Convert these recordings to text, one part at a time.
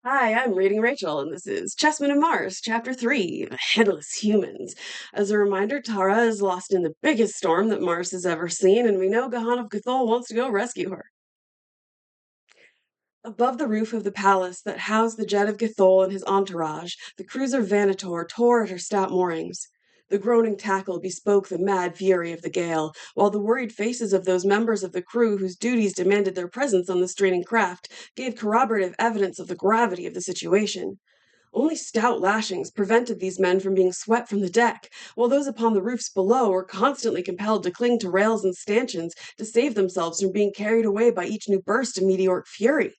Hi, I'm reading Rachel, and this is Chessmen of Mars, Chapter 3, Headless Humans. As a reminder, Tara is lost in the biggest storm that Mars has ever seen, and we know Gahan of Gathol wants to go rescue her. Above the roof of the palace that housed the Jet of Gathol and his entourage, the cruiser Vanator tore at her stout moorings. The groaning tackle bespoke the mad fury of the gale, while the worried faces of those members of the crew whose duties demanded their presence on the straining craft gave corroborative evidence of the gravity of the situation. Only stout lashings prevented these men from being swept from the deck, while those upon the roofs below were constantly compelled to cling to rails and stanchions to save themselves from being carried away by each new burst of meteoric fury.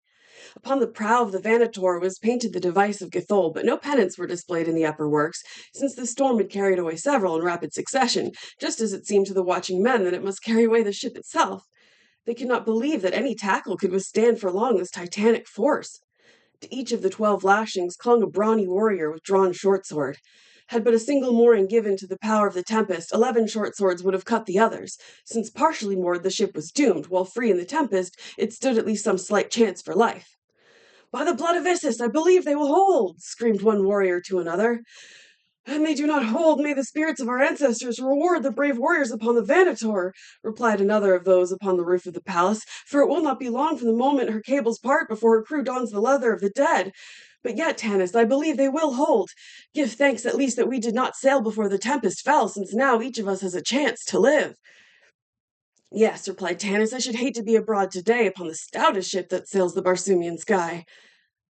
Upon the prow of the Vanator was painted the device of Gathol, but no pennants were displayed in the upper works, since the storm had carried away several in rapid succession, just as it seemed to the watching men that it must carry away the ship itself. They could not believe that any tackle could withstand for long this titanic force. To each of the 12 lashings clung a brawny warrior with drawn short sword. Had but a single mooring given to the power of the tempest, 11 short swords would have cut the others. Since partially moored, the ship was doomed, while free in the tempest, it stood at least some slight chance for life. "By the blood of Isis, I believe they will hold!" screamed one warrior to another. "And they do not hold, may the spirits of our ancestors reward the brave warriors upon the Vanator," replied another of those upon the roof of the palace, "for it will not be long from the moment her cables part before her crew dons the leather of the dead. But yet, Tanis, I believe they will hold. Give thanks at least that we did not sail before the tempest fell, since now each of us has a chance to live." "Yes," replied Tanis, "I should hate to be abroad today upon the stoutest ship that sails the Barsoomian sky."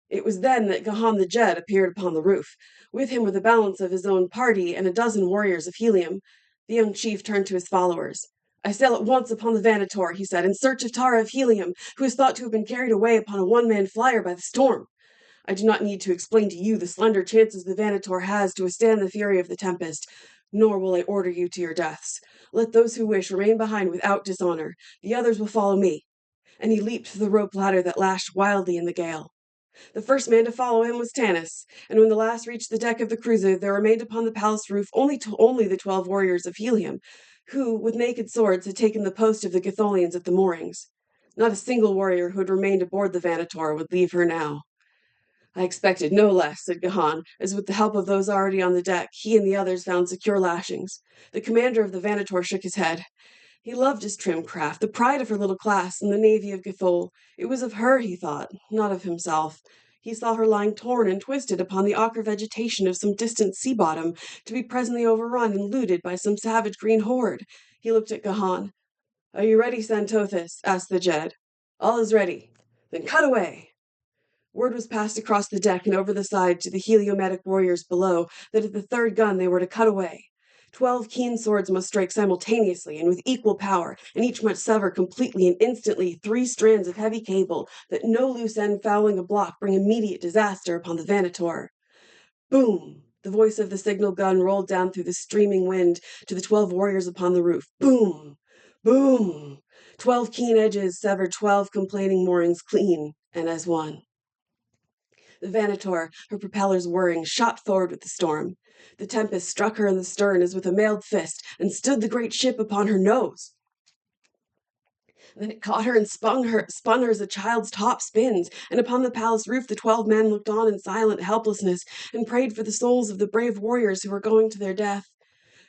It was then that Gahan the Jed appeared upon the roof. With him were the balance of his own party and a dozen warriors of helium. The young chief turned to his followers. "I sail at once upon the Vanator," he said, "in search of Tara of Helium, who is thought to have been carried away upon a one-man flyer by the storm. I do not need to explain to you the slender chances the Vanator has to withstand the fury of the tempest, nor will I order you to your deaths. Let those who wish remain behind without dishonor. The others will follow me." And he leaped for the rope ladder that lashed wildly in the gale. The first man to follow him was Tanis, and when the last reached the deck of the cruiser, there remained upon the palace roof only the 12 warriors of Helium, who, with naked swords, had taken the post of the Gatholians at the moorings. Not a single warrior who had remained aboard the Vanator would leave her now. "I expected no less," said Gahan, as with the help of those already on the deck, he and the others found secure lashings. The commander of the Vanator shook his head. He loved his trim craft, the pride of her little class in the navy of Gathol. It was of her he thought, not of himself. He saw her lying torn and twisted upon the ochre vegetation of some distant sea bottom, to be presently overrun and looted by some savage green horde. He looked at Gahan. "Are you ready, Santothis?" asked the Jed. "All is ready." "Then cut away." Word was passed across the deck and over the side to the heliometic warriors below that at the third gun they were to cut away. 12 keen swords must strike simultaneously and with equal power, and each must sever completely and instantly 3 strands of heavy cable, that no loose end fouling a block bring immediate disaster upon the Vanator. Boom! The voice of the signal gun rolled down through the streaming wind to the 12 warriors upon the roof. Boom! Boom! 12 keen edges severed 12 complaining moorings clean and as one. The Vanator, her propellers whirring, shot forward with the storm. The tempest struck her in the stern as with a mailed fist, and stood the great ship upon her nose. Then it caught her and spun her as a child's top spins, and upon the palace roof the 12 men looked on in silent helplessness, and prayed for the souls of the brave warriors who were going to their death.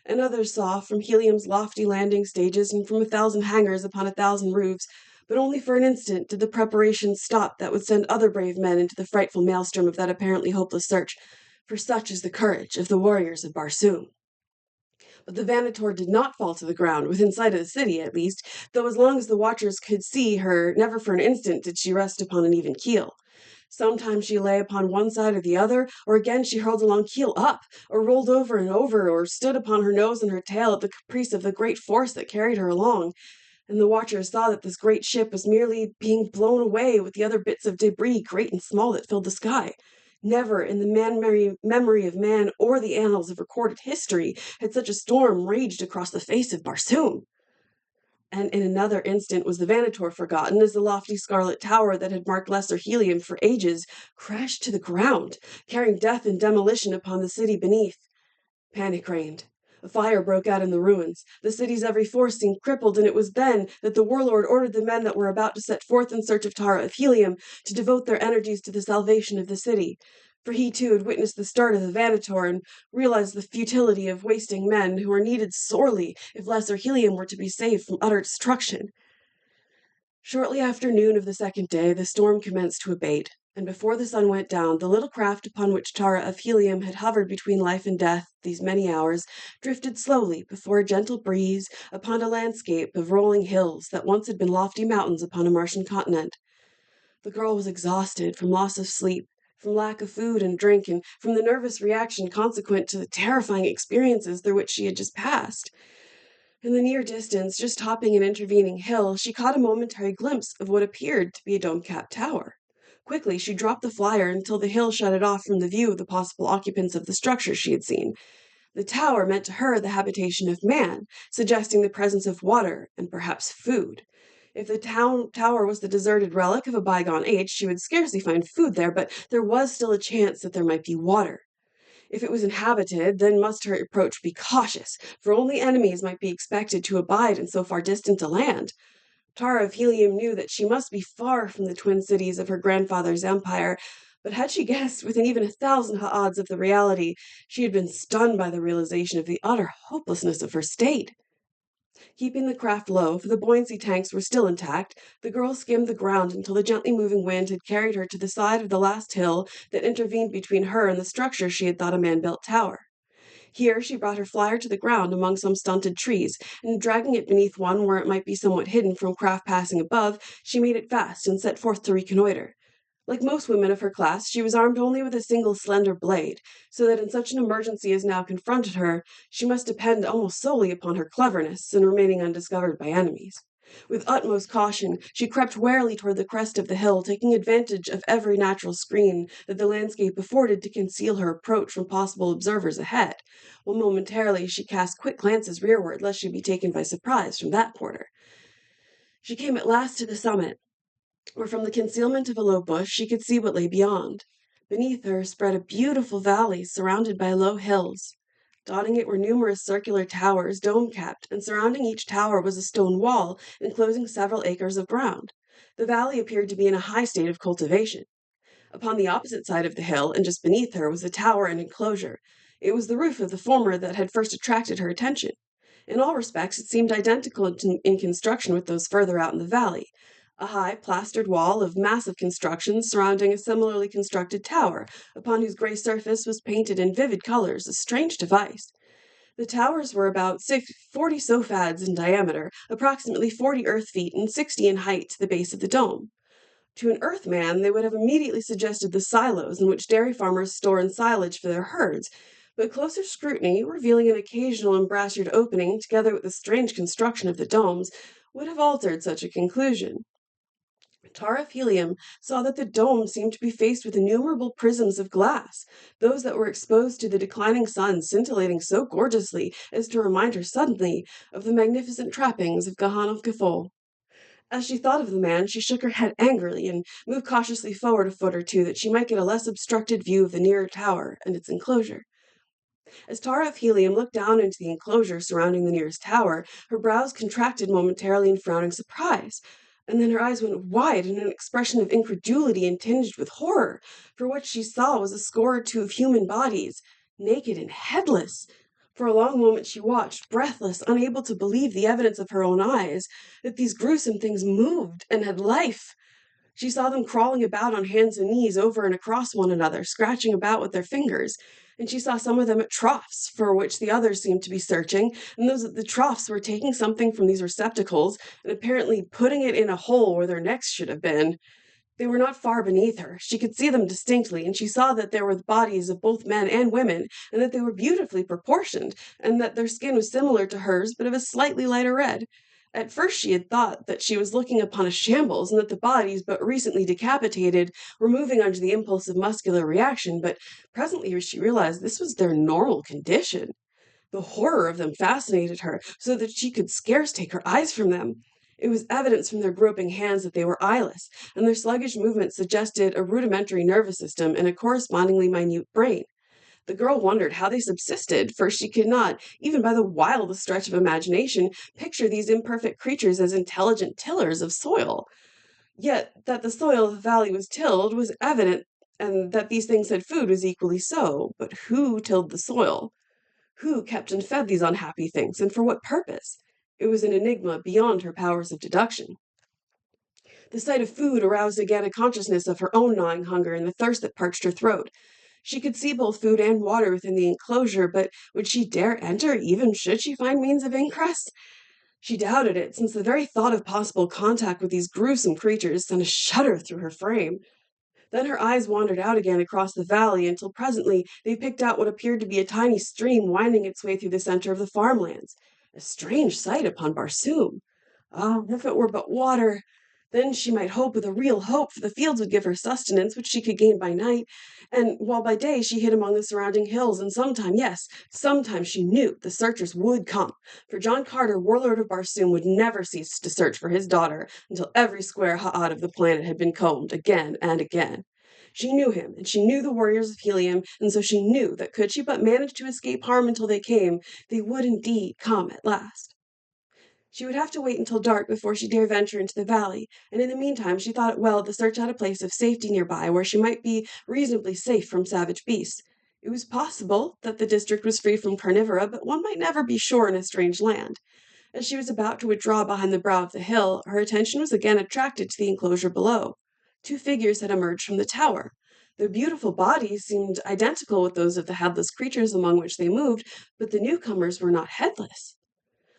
And others saw, from Helium's lofty landing stages and from 1,000 hangars upon 1,000 roofs, but only for an instant did the preparations stop that would send other brave men into the frightful maelstrom of that apparently hopeless search, for such is the courage of the warriors of Barsoom. But the Vanator did not fall to the ground, within sight of the city at least, though as long as the watchers could see her, never for an instant did she rest upon an even keel. Sometimes she lay upon one side or the other, or again she hurled along keel up, or rolled over and over, or stood upon her nose and her tail at the caprice of the great force that carried her along. And the watchers saw that this great ship was merely being blown away with the other bits of debris, great and small, that filled the sky. Never in the memory of man or the annals of recorded history had such a storm raged across the face of Barsoom. And in another instant was the Vanator forgotten, as the lofty scarlet tower that had marked Lesser Helium for ages crashed to the ground, carrying death and demolition upon the city beneath. Panic reigned. A fire broke out in the ruins. The city's every force seemed crippled, and it was then that the warlord ordered the men that were about to set forth in search of Tara of Helium to devote their energies to the salvation of the city. For he too had witnessed the start of the Vanator and realized the futility of wasting men who were needed sorely if Lesser Helium were to be saved from utter destruction. Shortly after noon of the second day, the storm commenced to abate, and before the sun went down, the little craft upon which Tara of Helium had hovered between life and death these many hours drifted slowly before a gentle breeze upon a landscape of rolling hills that once had been lofty mountains upon a Martian continent. The girl was exhausted from loss of sleep, from lack of food and drink, and from the nervous reaction consequent to the terrifying experiences through which she had just passed. In the near distance, just topping an intervening hill, she caught a momentary glimpse of what appeared to be a dome-capped tower. Quickly, she dropped the flyer until the hill shut it off from the view of the possible occupants of the structure she had seen. The tower meant to her the habitation of man, suggesting the presence of water and perhaps food. If the tower was the deserted relic of a bygone age, she would scarcely find food there, but there was still a chance that there might be water. If it was inhabited, then must her approach be cautious, for only enemies might be expected to abide in so far distant a land. Tara of Helium knew that she must be far from the twin cities of her grandfather's empire, but had she guessed within even 1,000 odds of the reality, she had been stunned by the realization of the utter hopelessness of her state. Keeping the craft low, for the buoyancy tanks were still intact, the girl skimmed the ground until the gently moving wind had carried her to the side of the last hill that intervened between her and the structure she had thought a man-built tower. Here she brought her flyer to the ground among some stunted trees, and dragging it beneath one where it might be somewhat hidden from craft passing above, she made it fast and set forth to reconnoiter. Like most women of her class, she was armed only with a single slender blade, so that in such an emergency as now confronted her, she must depend almost solely upon her cleverness in remaining undiscovered by enemies. With utmost caution, she crept warily toward the crest of the hill, taking advantage of every natural screen that the landscape afforded to conceal her approach from possible observers ahead, while momentarily she cast quick glances rearward lest she be taken by surprise from that quarter. She came at last to the summit, where from the concealment of a low bush she could see what lay beyond. Beneath her spread a beautiful valley surrounded by low hills. Dotting it were numerous circular towers, dome-capped, and surrounding each tower was a stone wall enclosing several acres of ground. The valley appeared to be in a high state of cultivation. Upon the opposite side of the hill, and just beneath her, was a tower and enclosure. It was the roof of the former that had first attracted her attention. In all respects, it seemed identical in construction with those further out in the valley. A high, plastered wall of massive construction surrounding a similarly constructed tower, upon whose gray surface was painted in vivid colors a strange device. The towers were about 40 sofads in diameter, approximately 40 earth feet, and 60 in height to the base of the dome. To an Earthman, they would have immediately suggested the silos in which dairy farmers store in silage for their herds, but closer scrutiny, revealing an occasional embrasured opening together with the strange construction of the domes, would have altered such a conclusion. Tara of Helium saw that the dome seemed to be faced with innumerable prisms of glass, those that were exposed to the declining sun scintillating so gorgeously as to remind her suddenly of the magnificent trappings of Gahan of Gathol. As she thought of the man, she shook her head angrily and moved cautiously forward a foot or two that she might get a less obstructed view of the nearer tower and its enclosure. As Tara of Helium looked down into the enclosure surrounding the nearest tower, her brows contracted momentarily in frowning surprise, and then her eyes went wide in an expression of incredulity and tinged with horror, for what she saw was a score or two of human bodies, naked and headless. For a long moment she watched, breathless, unable to believe the evidence of her own eyes, that these gruesome things moved and had life. She saw them crawling about on hands and knees over and across one another, scratching about with their fingers, and she saw some of them at troughs, for which the others seemed to be searching, and those at the troughs were taking something from these receptacles and apparently putting it in a hole where their necks should have been. They were not far beneath her. She could see them distinctly, and she saw that there were the bodies of both men and women, and that they were beautifully proportioned, and that their skin was similar to hers, but of a slightly lighter red. At first she had thought that she was looking upon a shambles, and that the bodies, but recently decapitated, were moving under the impulse of muscular reaction, but presently she realized this was their normal condition. The horror of them fascinated her, so that she could scarce take her eyes from them. It was evident from their groping hands that they were eyeless, and their sluggish movements suggested a rudimentary nervous system and a correspondingly minute brain. The girl wondered how they subsisted, for she could not, even by the wildest stretch of imagination, picture these imperfect creatures as intelligent tillers of soil. Yet that the soil of the valley was tilled was evident, and that these things had food was equally so. But who tilled the soil? Who kept and fed these unhappy things, and for what purpose? It was an enigma beyond her powers of deduction. The sight of food aroused again a consciousness of her own gnawing hunger and the thirst that parched her throat. She could see both food and water within the enclosure, but would she dare enter even should she find means of ingress? She doubted it, since the very thought of possible contact with these gruesome creatures sent a shudder through her frame. Then her eyes wandered out again across the valley until presently they picked out what appeared to be a tiny stream winding its way through the center of the farmlands. A strange sight upon Barsoom. Ah, if it were but water! Then she might hope with a real hope, for the fields would give her sustenance, which she could gain by night, and while by day she hid among the surrounding hills, and sometime, yes, sometime she knew the searchers would come, for John Carter, Warlord of Barsoom, would never cease to search for his daughter until every square ha'ad of the planet had been combed again and again. She knew him, and she knew the warriors of Helium, and so she knew that could she but manage to escape harm until they came, they would indeed come at last. She would have to wait until dark before she dare venture into the valley, and in the meantime she thought it well to search out a place of safety nearby where she might be reasonably safe from savage beasts. It was possible that the district was free from carnivora, but one might never be sure in a strange land. As she was about to withdraw behind the brow of the hill, her attention was again attracted to the enclosure below. Two figures had emerged from the tower. Their beautiful bodies seemed identical with those of the headless creatures among which they moved, but the newcomers were not headless.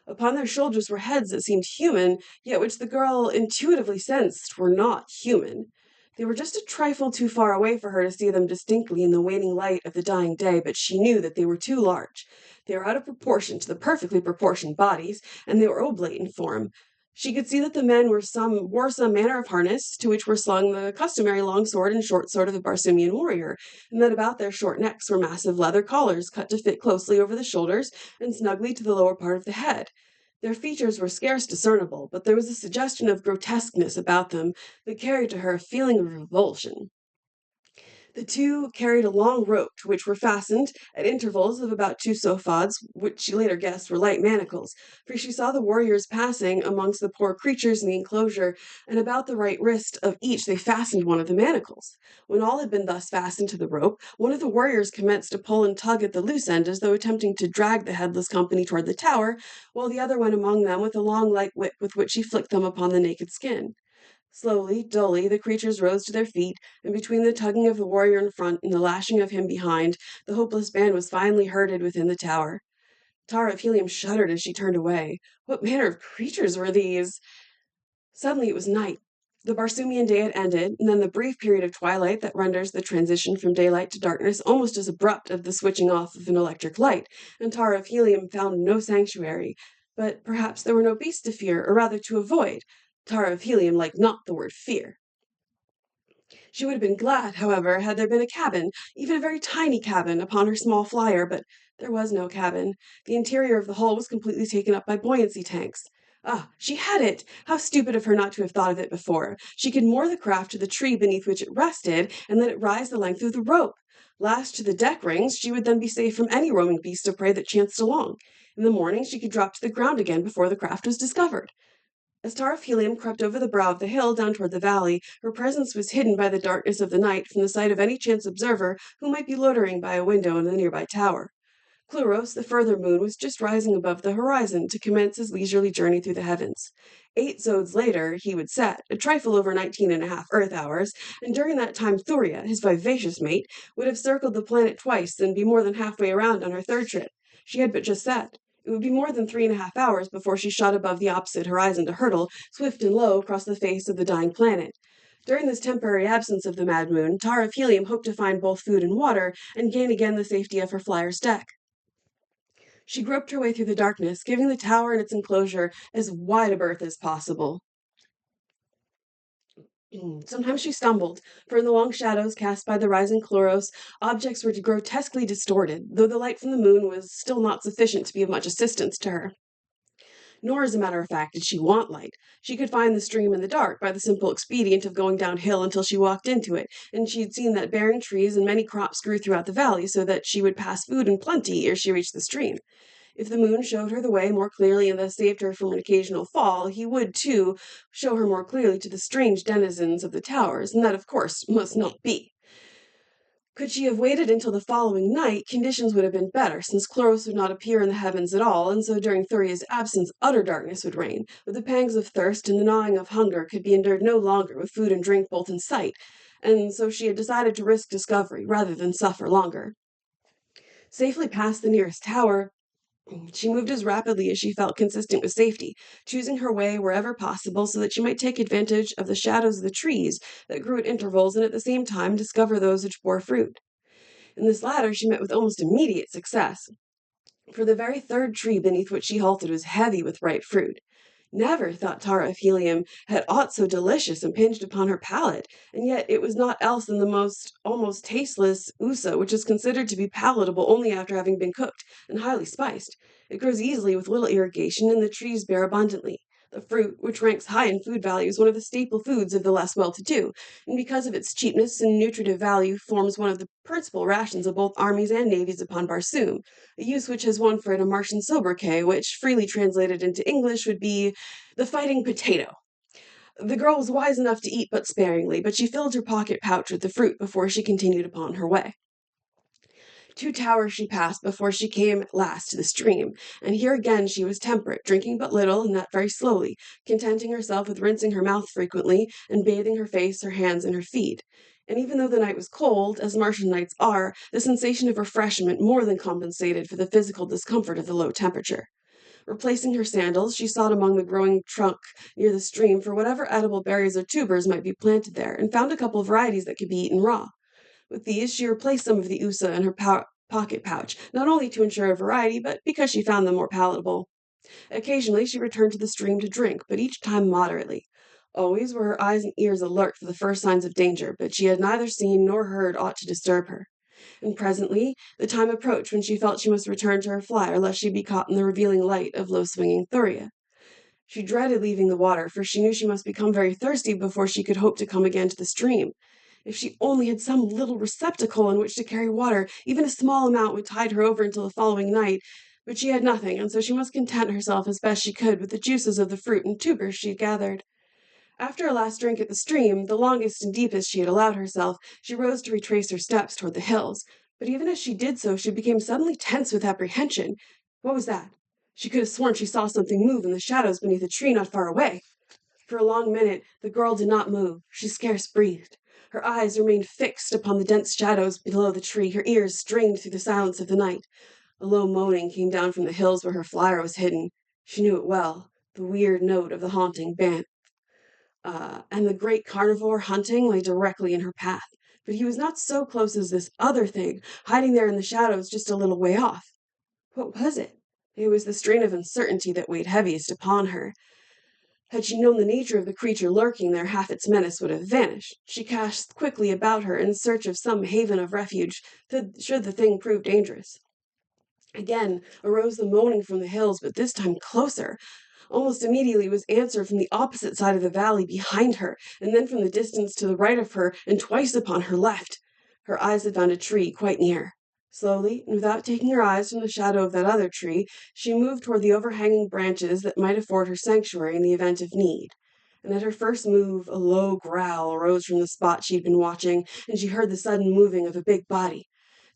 Upon their shoulders were heads that seemed human, yet which the girl intuitively sensed were not human. They were just a trifle too far away for her to see them distinctly in the waning light of the dying day, but she knew that they were too large. They were out of proportion to the perfectly proportioned bodies, and they were oblate in form. She could see that the men wore some manner of harness, to which were slung the customary long sword and short sword of the Barsoomian warrior, and that about their short necks were massive leather collars cut to fit closely over the shoulders and snugly to the lower part of the head. Their features were scarce discernible, but there was a suggestion of grotesqueness about them that carried to her a feeling of revulsion. The two carried a long rope to which were fastened, at intervals of about 2 sofads, which she later guessed were light manacles, for she saw the warriors passing amongst the poor creatures in the enclosure, and about the right wrist of each they fastened one of the manacles. When all had been thus fastened to the rope, one of the warriors commenced to pull and tug at the loose end as though attempting to drag the headless company toward the tower, while the other went among them with a long light whip with which he flicked them upon the naked skin. Slowly, dully, the creatures rose to their feet, and between the tugging of the warrior in front and the lashing of him behind, the hopeless band was finally herded within the tower. Tara of Helium shuddered as she turned away. What manner of creatures were these? Suddenly it was night. The Barsoomian day had ended, and then the brief period of twilight that renders the transition from daylight to darkness almost as abrupt as the switching off of an electric light, and Tara of Helium found no sanctuary. But perhaps there were no beasts to fear, or rather to avoid. Tara of Helium liked not the word fear. She would have been glad, however, had there been a cabin, even a very tiny cabin, upon her small flyer, but there was no cabin. The interior of the hull was completely taken up by buoyancy tanks. Ah, she had it! How stupid of her not to have thought of it before. She could moor the craft to the tree beneath which it rested, and let it rise the length of the rope. Lashed to the deck rings, she would then be safe from any roaming beast of prey that chanced along. In the morning she could drop to the ground again before the craft was discovered. As Tara of Helium crept over the brow of the hill down toward the valley, her presence was hidden by the darkness of the night from the sight of any chance observer who might be loitering by a window in the nearby tower. Cluros, the further moon, was just rising above the horizon to commence his leisurely journey through the heavens. 8 zodes later, he would set, a trifle over 19½ Earth hours, and during that time Thuria, his vivacious mate, would have circled the planet twice and be more than halfway around on her third trip. She had but just set. It would be more than 3½ hours before she shot above the opposite horizon to hurtle, swift and low, across the face of the dying planet. During this temporary absence of the mad moon, Tara of Helium hoped to find both food and water, and gain again the safety of her flyer's deck. She groped her way through the darkness, giving the tower and its enclosure as wide a berth as possible. Sometimes she stumbled, for in the long shadows cast by the rising chloros, objects were grotesquely distorted, though the light from the moon was still not sufficient to be of much assistance to her. Nor, as a matter of fact, did she want light. She could find the stream in the dark by the simple expedient of going downhill until she walked into it, and she had seen that bearing trees and many crops grew throughout the valley so that she would pass food in plenty ere she reached the stream. If the moon showed her the way more clearly and thus saved her from an occasional fall, he would, too, show her more clearly to the strange denizens of the towers, and that, of course, must not be. Could she have waited until the following night, conditions would have been better, since Chloris would not appear in the heavens at all, and so during Thuria's absence utter darkness would reign, but the pangs of thirst and the gnawing of hunger could be endured no longer with food and drink both in sight, and so she had decided to risk discovery rather than suffer longer. Safely past the nearest tower, she moved as rapidly as she felt consistent with safety, choosing her way wherever possible so that she might take advantage of the shadows of the trees that grew at intervals and at the same time discover those which bore fruit. In this latter she met with almost immediate success, for the very third tree beneath which she halted was heavy with ripe fruit. Never, thought Tara of Helium, had aught so delicious impinged upon her palate, and yet it was naught else than the most almost tasteless usa, which is considered to be palatable only after having been cooked, and highly spiced. It grows easily with little irrigation, and the trees bear abundantly. The fruit, which ranks high in food value, is one of the staple foods of the less well-to-do, and because of its cheapness and nutritive value, forms one of the principal rations of both armies and navies upon Barsoom, a use which has won for it a Martian sobriquet, which, freely translated into English, would be the fighting potato. The girl was wise enough to eat but sparingly, but she filled her pocket pouch with the fruit before she continued upon her way. 2 towers she passed before she came at last to the stream, and here again she was temperate, drinking but little, and that very slowly, contenting herself with rinsing her mouth frequently, and bathing her face, her hands, and her feet. And even though the night was cold, as Martian nights are, the sensation of refreshment more than compensated for the physical discomfort of the low temperature. Replacing her sandals, she sought among the growing trunk near the stream for whatever edible berries or tubers might be planted there, and found a couple of varieties that could be eaten raw. With these, she replaced some of the usa in her pocket pouch, not only to ensure a variety, but because she found them more palatable. Occasionally, she returned to the stream to drink, but each time moderately. Always were her eyes and ears alert for the first signs of danger, but she had neither seen nor heard aught to disturb her. And presently the time approached when she felt she must return to her flyer, lest she be caught in the revealing light of low-swinging Thuria. She dreaded leaving the water, for she knew she must become very thirsty before she could hope to come again to the stream. If she only had some little receptacle in which to carry water, even a small amount would tide her over until the following night, but she had nothing, and so she must content herself as best she could with the juices of the fruit and tubers she had gathered. After a last drink at the stream, the longest and deepest she had allowed herself, she rose to retrace her steps toward the hills, but even as she did so she became suddenly tense with apprehension. What was that? She could have sworn she saw something move in the shadows beneath a tree not far away. For a long minute the girl did not move. She scarce breathed. Her eyes remained fixed upon the dense shadows below the tree, her ears strained through the silence of the night. A low moaning came down from the hills where her flyer was hidden. She knew it well, the weird note of the haunting bant. And the great carnivore hunting lay directly in her path. But he was not so close as this other thing, hiding there in the shadows just a little way off. What was it? It was the strain of uncertainty that weighed heaviest upon her. Had she known the nature of the creature lurking there, half its menace would have vanished. She cast quickly about her in search of some haven of refuge, should the thing prove dangerous. Again arose the moaning from the hills, but this time closer. Almost immediately was answered from the opposite side of the valley behind her, and then from the distance to the right of her, and twice upon her left. Her eyes had found a tree quite near. Slowly, and without taking her eyes from the shadow of that other tree, she moved toward the overhanging branches that might afford her sanctuary in the event of need. And at her first move, a low growl arose from the spot she had been watching, and she heard the sudden moving of a big body.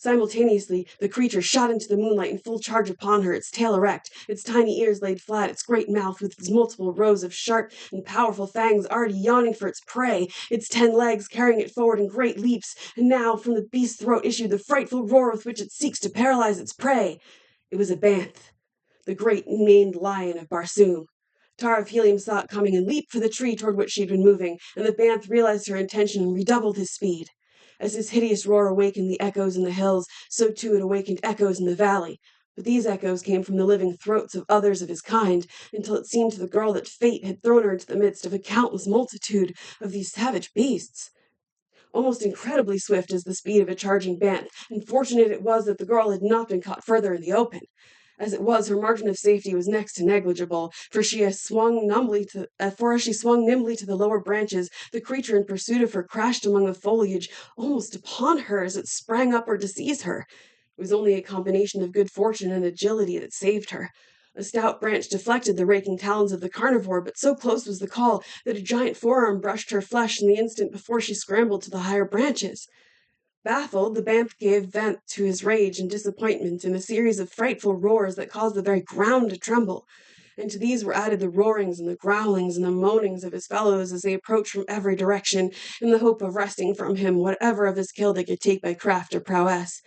Simultaneously, the creature shot into the moonlight in full charge upon her, its tail erect, its tiny ears laid flat, its great mouth with its multiple rows of sharp and powerful fangs already yawning for its prey, its 10 legs carrying it forward in great leaps, and now from the beast's throat issued the frightful roar with which it seeks to paralyze its prey. It was a banth, the great maned lion of Barsoom. Tara of Helium saw it coming and leaped for the tree toward which she had been moving, and the banth realized her intention and redoubled his speed. As his hideous roar awakened the echoes in the hills, so too it awakened echoes in the valley. But these echoes came from the living throats of others of his kind, until it seemed to the girl that fate had thrown her into the midst of a countless multitude of these savage beasts. Almost incredibly swift as the speed of a charging banth, and fortunate it was that the girl had not been caught further in the open. As it was, her margin of safety was next to negligible, for as she swung nimbly to the lower branches, the creature in pursuit of her crashed among the foliage, almost upon her as it sprang upward to seize her. It was only a combination of good fortune and agility that saved her. A stout branch deflected the raking talons of the carnivore, but so close was the call that a giant forearm brushed her flesh in the instant before she scrambled to the higher branches. Baffled, the Banth gave vent to his rage and disappointment in a series of frightful roars that caused the very ground to tremble, and to these were added the roarings and the growlings and the moanings of his fellows as they approached from every direction in the hope of wresting from him whatever of his kill they could take by craft or prowess.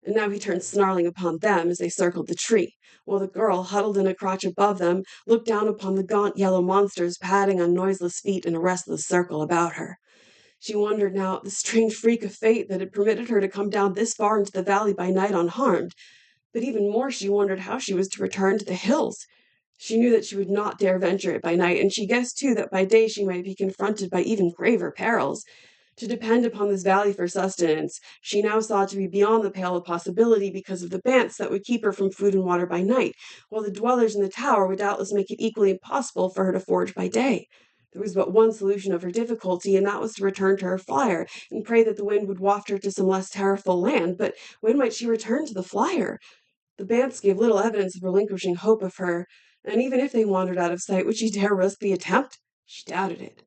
And now he turned snarling upon them as they circled the tree, while the girl, huddled in a crotch above them, looked down upon the gaunt yellow monsters padding on noiseless feet in a restless circle about her. She wondered now at the strange freak of fate that had permitted her to come down this far into the valley by night unharmed, but even more she wondered how she was to return to the hills. She knew that she would not dare venture it by night, and she guessed too that by day she might be confronted by even graver perils. To depend upon this valley for sustenance, she now saw to be beyond the pale of possibility because of the banths that would keep her from food and water by night, while the dwellers in the tower would doubtless make it equally impossible for her to forage by day. There was but one solution of her difficulty, and that was to return to her flyer and pray that the wind would waft her to some less terrorful land. But when might she return to the flyer? The banths gave little evidence of relinquishing hope of her, and even if they wandered out of sight, would she dare risk the attempt? She doubted it.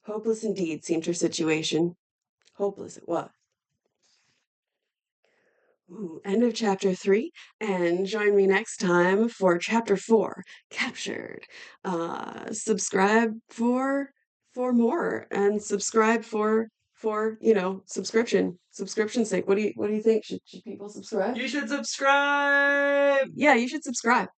Hopeless indeed seemed her situation. Hopeless it was. End of chapter 3, and join me next time for chapter 4, Captured. Subscribe for more, and subscribe for subscription's sake. What do you think? Should people subscribe? You should subscribe! Yeah, you should subscribe.